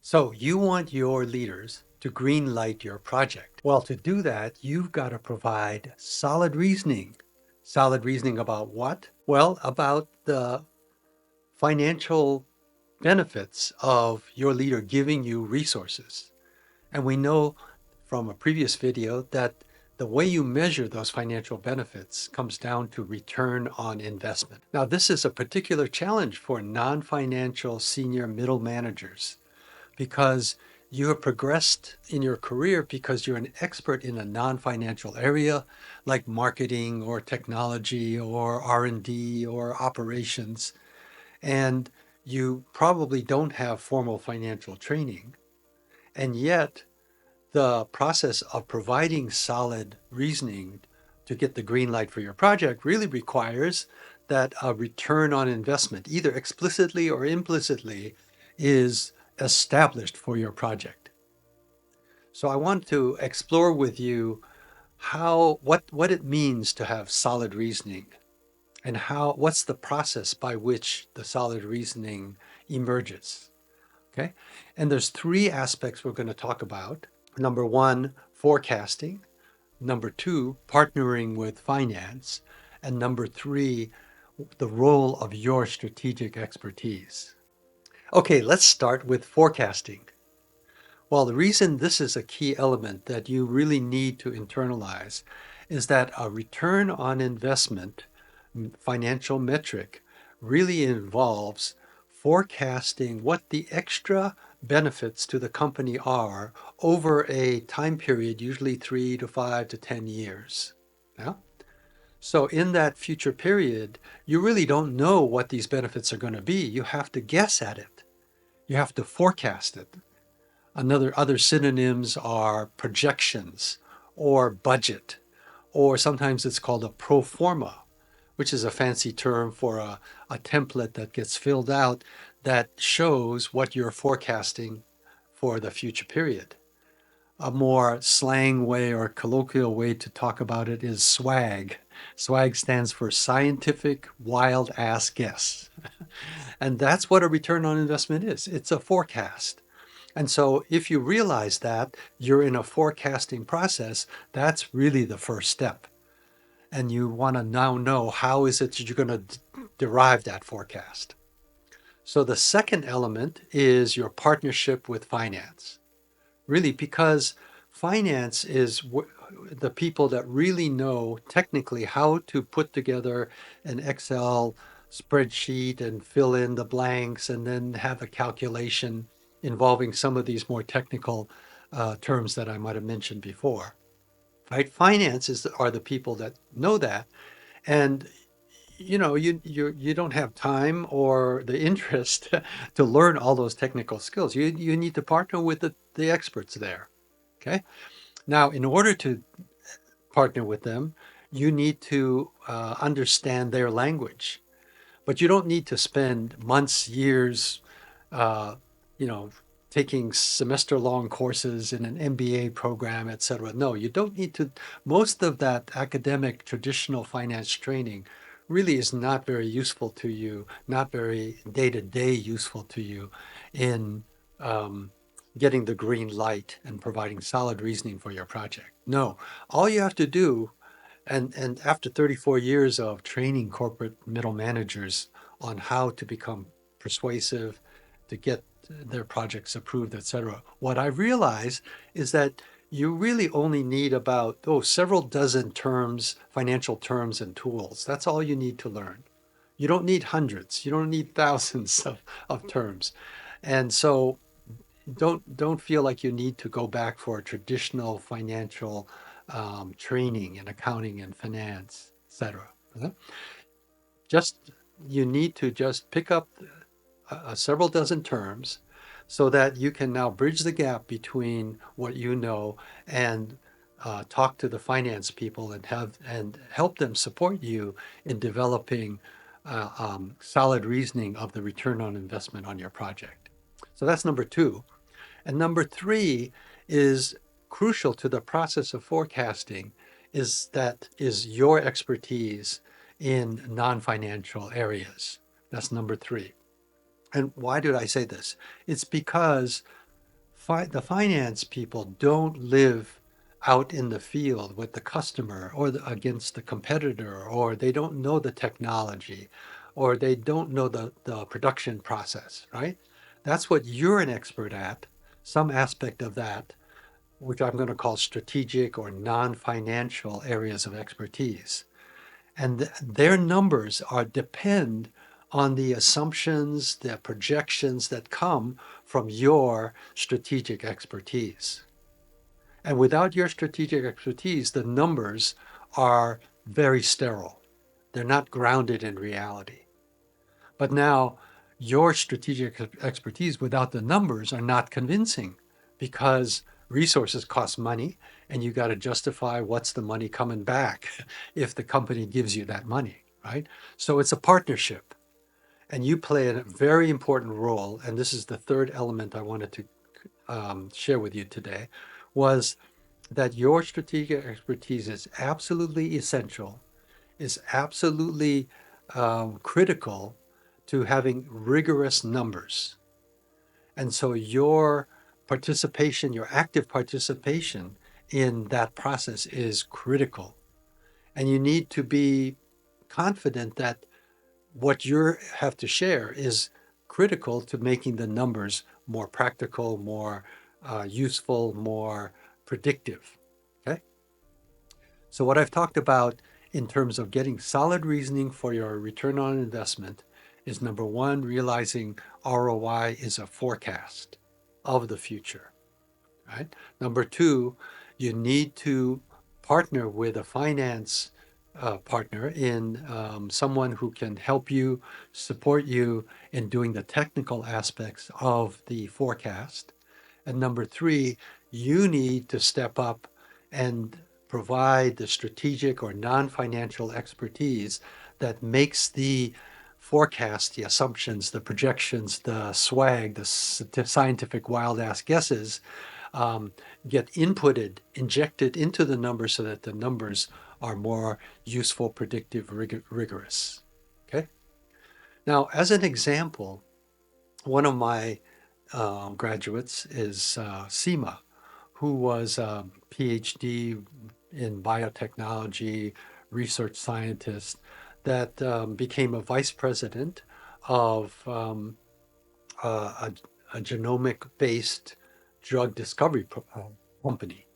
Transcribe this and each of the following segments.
So you want your leaders to green light your project. Well, to do that, you've got to provide solid reasoning. Solid reasoning about what? Well, about the financial benefits of your leader giving you resources. And we know from a previous video that the way you measure those financial benefits comes down to return on investment. Now, this is a particular challenge for non-financial senior middle managers because you have progressed in your career because you're an expert in a non-financial area like marketing or technology or R&D or operations, and you probably don't have formal financial training. And yet, the process of providing solid reasoning to get the green light for your project really requires that a return on investment, either explicitly or implicitly, is established for your project. So I want to explore with you what it means to have solid reasoning and what's the process by which the solid reasoning emerges. Okay? And there's three aspects we're going to talk about. Number one, forecasting. Number two, partnering with finance. And number three, the role of your strategic expertise. Okay, let's start with forecasting. Well, the reason this is a key element that you really need to internalize is that a return on investment financial metric really involves forecasting what the extra benefits to the company are over a time period, usually 3 to 5 to 10 years. Yeah? So in that future period, you really don't know what these benefits are going to be. You have to guess at it. You have to forecast it. Other synonyms are projections or budget, or sometimes it's called a pro forma, which is a fancy term for a template that gets filled out that shows what you're forecasting for the future period. A more slang way or colloquial way to talk about it is swag. Swag stands for scientific wild ass guess. And that's what a return on investment is. It's a forecast. And so if you realize that you're in a forecasting process, that's really the first step. And you want to now know how is it that you're going to derive that forecast. So the second element is your partnership with finance. Really, because finance is the people that really know technically how to put together an Excel spreadsheet and fill in the blanks and then have a calculation involving some of these more technical terms that I might have mentioned before. Right? Are the people that know that, and you don't have time or the interest to learn all those technical skills. You need to partner with the experts there. Okay. Now, in order to partner with them, you need to understand their language, but you don't need to spend months, years, uh, you know, taking semester-long courses in an MBA program, et cetera. No, you don't need to. Most of that academic traditional finance training really is not very useful to you, not very day-to-day useful to you in getting the green light and providing solid reasoning for your project. No, all you have to do, and after 34 years of training corporate middle managers on how to become persuasive, to get their projects approved, et cetera, what I realized is that you really only need about several dozen terms, financial terms and tools. That's all you need to learn. You don't need hundreds. You don't need thousands of terms. And so don't feel like you need to go back for a traditional financial training in accounting and finance, etc. Just you need to just pick up several dozen terms so that you can now bridge the gap between what you know and talk to the finance people and help them support you in developing solid reasoning of the return on investment on your project. So that's number two. And number three is crucial to the process of forecasting is your expertise in non-financial areas. That's number three. And why did I say this? It's because the finance people don't live out in the field with the customer or against the competitor, or they don't know the technology, or they don't know the production process, right? That's what you're an expert at, some aspect of that, which I'm going to call strategic or non-financial areas of expertise. And their numbers are depend on the assumptions, the projections that come from your strategic expertise. And without your strategic expertise, the numbers are very sterile. They're not grounded in reality. But now your strategic expertise without the numbers are not convincing because resources cost money and you got to justify what's the money coming back if the company gives you that money, right? So it's a partnership and you play a very important role. And this is the third element I wanted to share with you today was that your strategic expertise is absolutely essential, is absolutely critical to having rigorous numbers. And so your participation, your active participation in that process is critical. And you need to be confident that what you have to share is critical to making the numbers more practical, more useful, more predictive. Okay. So, what I've talked about in terms of getting solid reasoning for your return on investment is number one, realizing ROI is a forecast of the future, right? Number two, you need to partner with a finance partner in someone who can help you, support you in doing the technical aspects of the forecast. And number three, you need to step up and provide the strategic or non-financial expertise that makes the forecast, the assumptions, the projections, the swag, the scientific wild ass guesses get inputted, injected into the numbers so that the numbers are more useful, predictive, rigorous. Okay. Now, as an example, one of my graduates is Seema, who was a PhD in biotechnology, research scientist that became a vice president of a, a genomic-based drug discovery company.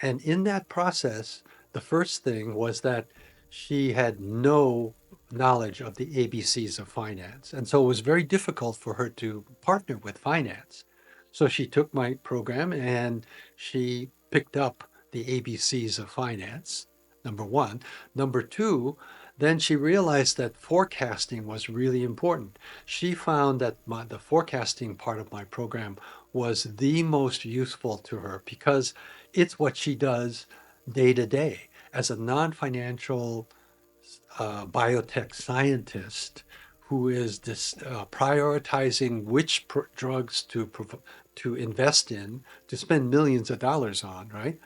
And in that process, the first thing was that she had no knowledge of the ABCs of finance. And so it was very difficult for her to partner with finance. So she took my program and she picked up the ABCs of finance, number one. Number two, then she realized that forecasting was really important. She found that the forecasting part of my program was the most useful to her because it's what she does day to day as a non-financial biotech scientist who is prioritizing which drugs to invest in, to spend millions of dollars on, right?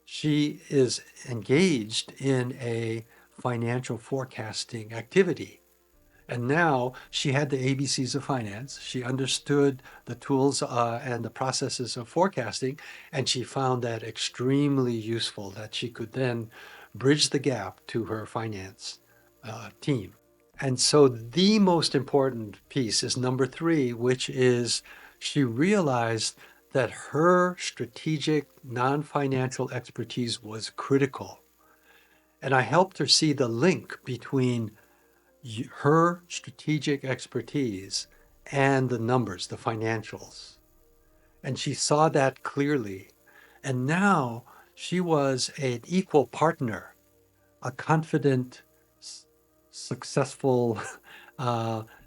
She is engaged in a financial forecasting activity. And now she had the ABCs of finance. She understood the tools and the processes of forecasting, and she found that extremely useful that she could then bridge the gap to her finance team. And so the most important piece is number three, which is she realized that her strategic non-financial expertise was critical. And I helped her see the link between her strategic expertise and the numbers, the financials. And she saw that clearly. And now she was an equal partner, a confident, successful,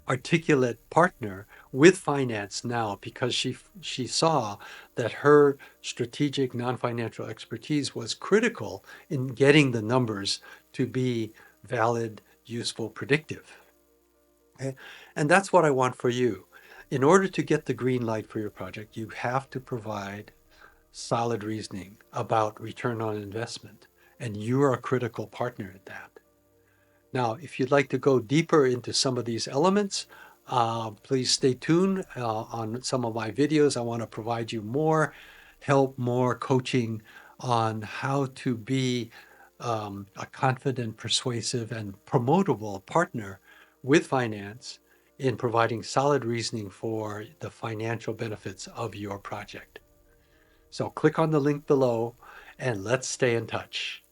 articulate partner with finance now because she saw that her strategic non-financial expertise was critical in getting the numbers to be valid, useful, predictive. Okay? And that's what I want for you. In order to get the green light for your project, you have to provide solid reasoning about return on investment. And you are a critical partner in that. Now, if you'd like to go deeper into some of these elements, Please stay tuned on some of my videos. I want to provide you more help, more coaching on how to be a confident, persuasive, and promotable partner with finance in providing solid reasoning for the financial benefits of your project. So click on the link below and let's stay in touch.